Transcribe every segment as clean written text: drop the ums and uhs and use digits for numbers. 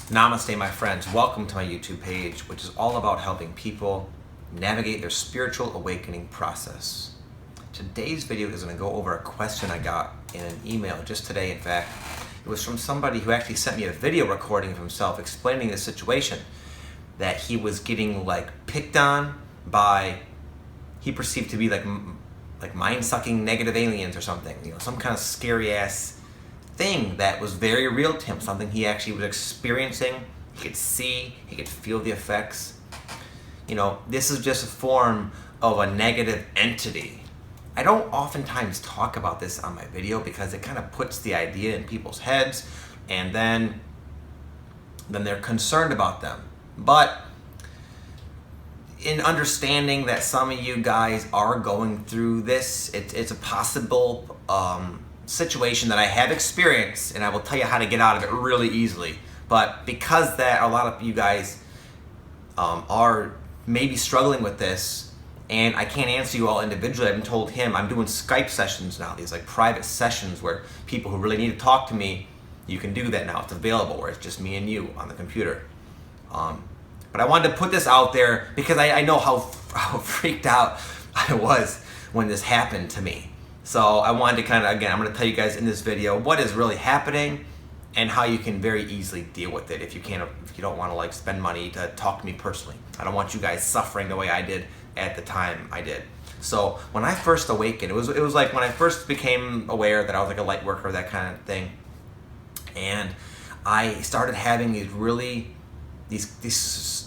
Namaste, my friends. Welcome to my YouTube page, which is all about helping people navigate their spiritual awakening process. Today's video is going to go over a question I got in an email just today. In fact, it was from somebody who actually sent me a video recording of himself explaining the situation that he was getting picked on by, he perceived to be like mind-sucking negative aliens or something, some kind of scary ass thing that was very real to him, something he actually was experiencing. He could see, he could feel the effects. This is just a form of a negative entity. I don't oftentimes talk about this on my video because it kind of puts the idea in people's heads, and then they're concerned about them. But in understanding that some of you guys are going through this, it's a possible situation that I have experienced, and I will tell you how to get out of it really easily. But because that a lot of you guys are maybe struggling with this, and I can't answer you all individually, I've been told him I'm doing Skype sessions now, these private sessions where people who really need to talk to me, you can do that now. It's available where it's just me and you on the computer. But I wanted to put this out there because I know how freaked out I was when this happened to me. So I wanted to I'm going to tell you guys in this video what is really happening and how you can very easily deal with it if you don't want to spend money to talk to me personally. I don't want you guys suffering the way I did at the time I did. So when I first awakened, it was like when I first became aware that I was a light worker, that kind of thing. And I started having these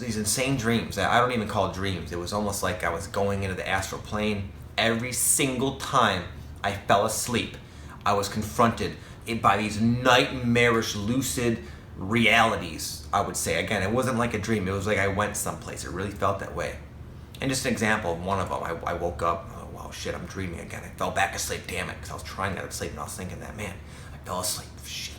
insane dreams that I don't even call dreams. It was almost like I was going into the astral plane. Every single time I fell asleep, I was confronted by these nightmarish, lucid realities, I would say. Again, it wasn't like a dream. It was like I went someplace. It really felt that way. And just an example of one of them, I woke up, oh, wow, shit, I'm dreaming again. I fell back asleep, damn it, because I was trying to sleep, and I was thinking that, man, I fell asleep, shit.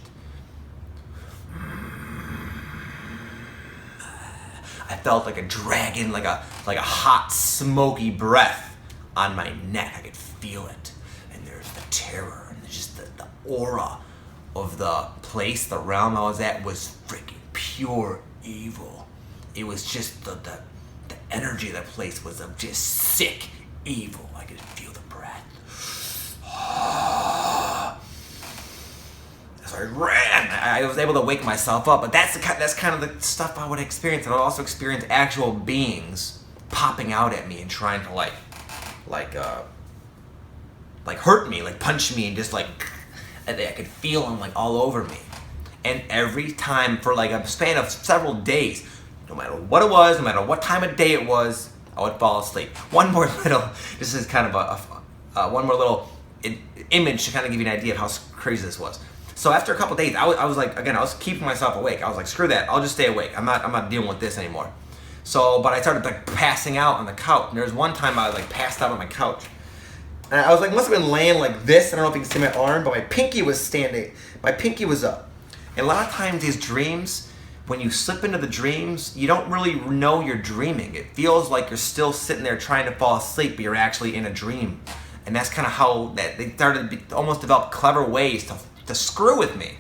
I felt like a dragon, like a hot, smoky breath on my neck. I could feel it. And there's the terror, and just the aura of the place, the realm I was at was freaking pure evil. It was just the energy of the place was of just sick evil. I could feel the breath. So I ran. I was able to wake myself up, but that's kind of the stuff I would experience. And I would also experience actual beings popping out at me and trying to hurt me, punch me, and just I could feel them all over me. And every time for a span of several days, no matter what it was, no matter what time of day it was, I would fall asleep. This is kind of one more little image to kind of give you an idea of how crazy this was. So after a couple days, I was keeping myself awake. I was like, screw that, I'll just stay awake. I'm not dealing with this anymore. So, but I started passing out on the couch. And there was one time I was passed out on my couch. And I was must have been laying like this. I don't know if you can see my arm, but my pinky was standing. My pinky was up. And a lot of times these dreams, when you slip into the dreams, you don't really know you're dreaming. It feels like you're still sitting there trying to fall asleep, but you're actually in a dream. And that's kind of how they started to almost develop clever ways to screw with me.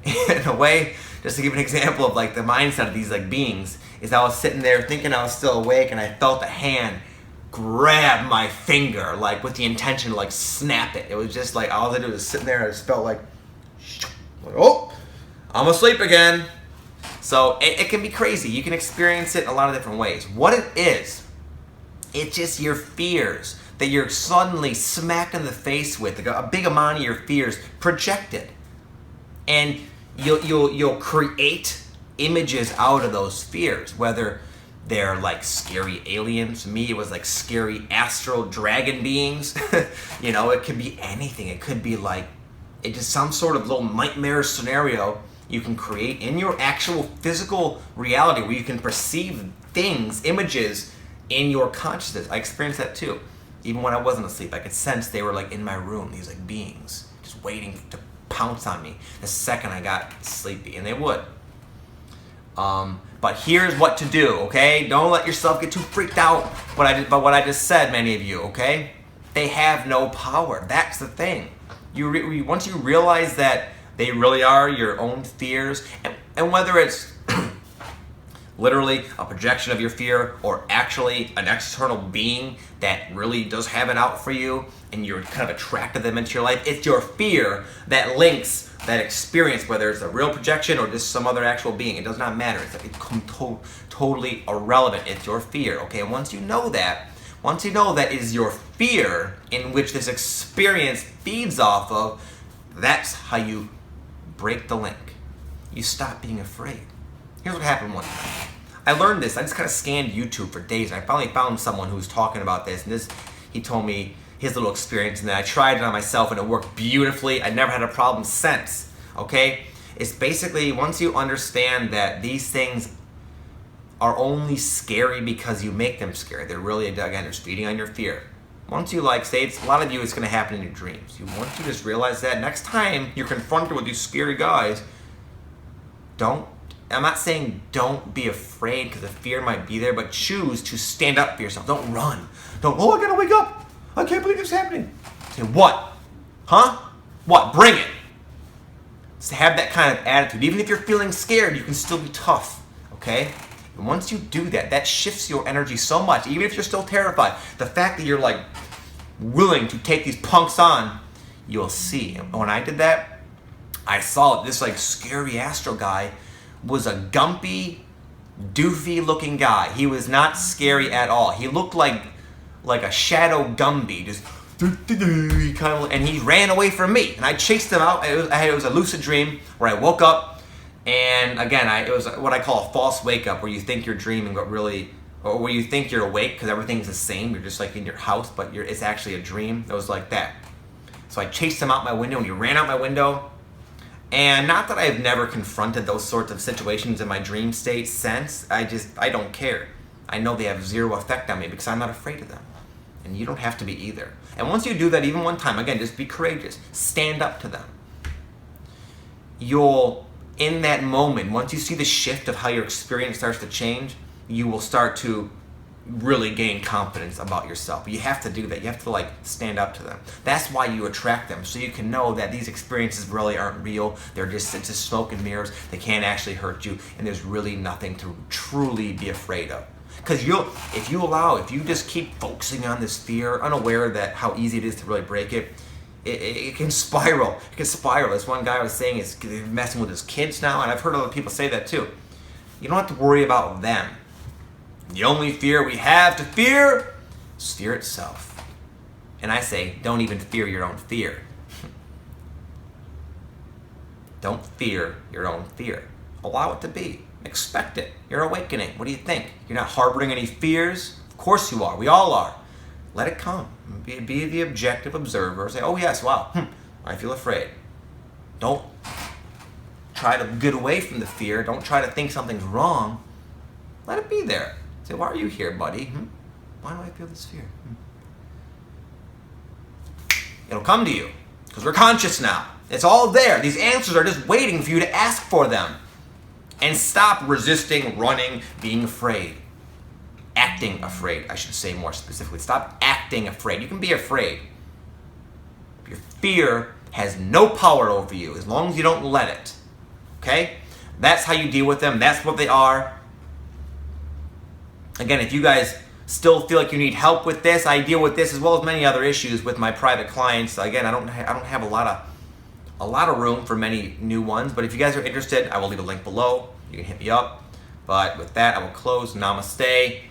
In a way, just to give an example of the mindset of these beings, is I was sitting there thinking I was still awake, and I felt a hand grab my finger with the intention to snap it. It was just all I did was sitting there, and I just felt oh, I'm asleep again. So it can be crazy. You can experience it in a lot of different ways. What it is, it's just your fears that you're suddenly smacked in the face with, a big amount of your fears projected. And you'll create images out of those fears, whether they're scary aliens. Me, it was scary astral dragon beings. It could be anything. It could be it's just some sort of little nightmare scenario you can create in your actual physical reality where you can perceive things, images in your consciousness. I experienced that too. Even when I wasn't asleep, I could sense they were in my room, these beings just waiting to pounce on me the second I got sleepy, and they would. But here's what to do, okay? Don't let yourself get too freaked out by what I just said, many of you, okay? They have no power. That's the thing. Once you realize that they really are your own fears, and And whether it's literally a projection of your fear or actually an external being that really does have it out for you and you're kind of attracted them into your life, it's your fear that links that experience, whether it's a real projection or just some other actual being. It does not matter. It's totally irrelevant. It's your fear, okay? And once you know that it is your fear in which this experience feeds off of, that's how you break the link. You stop being afraid. Here's what happened one time. I learned this. I just kind of scanned YouTube for days, and I finally found someone who was talking about this. And he told me his little experience, and then I tried it on myself, and it worked beautifully. I never had a problem since. Okay? It's basically once you understand that these things are only scary because you make them scary. They're really, again, just feeding on your fear. Once you say it's a lot of you, it's going to happen in your dreams. Once you just realize that, next time you're confronted with these scary guys, I'm not saying don't be afraid because the fear might be there, but choose to stand up for yourself. Don't run. I gotta wake up. I can't believe this is happening. Say, what? Huh? What? Bring it. So have that kind of attitude. Even if you're feeling scared, you can still be tough, okay? And once you do that, that shifts your energy so much. Even if you're still terrified, the fact that you're willing to take these punks on, you'll see. And when I did that, I saw this scary astral guy was a gumpy, doofy looking guy. He was not scary at all. He looked like a shadow Gumby, just and he ran away from me. And I chased him out. It was a lucid dream where I woke up, and again, it was what I call a false wake up, where you think you're dreaming, but really, or where you think you're awake because everything's the same. You're just in your house, but it's actually a dream. It was like that. So I chased him out my window, and he ran out my window. And not that I've never confronted those sorts of situations in my dream state since. I don't care. I know they have zero effect on me because I'm not afraid of them. And you don't have to be either. And once you do that even one time, again, just be courageous. Stand up to them. You'll, in that moment, once you see the shift of how your experience starts to change, you will start to really gain confidence about yourself. But you have to do that. You have to stand up to them. That's why you attract them, so you can know that these experiences really aren't real. It's just smoke and mirrors. They can't actually hurt you, and there's really nothing to truly be afraid of. Because if you just keep focusing on this fear, unaware that how easy it is to really break it, it can spiral. It can spiral. This one guy was saying is messing with his kids now, and I've heard other people say that too. You don't have to worry about them. The only fear we have to fear is fear itself. And I say, don't even fear your own fear. Don't fear your own fear. Allow it to be. Expect it. You're awakening. What do you think? You're not harboring any fears? Of course you are. We all are. Let it come. Be the objective observer. Say, oh yes, wow, I feel afraid. Don't try to get away from the fear. Don't try to think something's wrong. Let it be there. Say, why are you here, buddy? Why do I feel this fear? It'll come to you because we're conscious now. It's all there. These answers are just waiting for you to ask for them. And stop resisting, running, being afraid. Acting afraid, I should say more specifically. Stop acting afraid. You can be afraid. Your fear has no power over you as long as you don't let it. Okay? That's how you deal with them. That's what they are. Again, if you guys still feel like you need help with this, I deal with this as well as many other issues with my private clients. Again, I don't have a lot of room for many new ones, but if you guys are interested, I will leave a link below. You can hit me up. But with that, I will close. Namaste.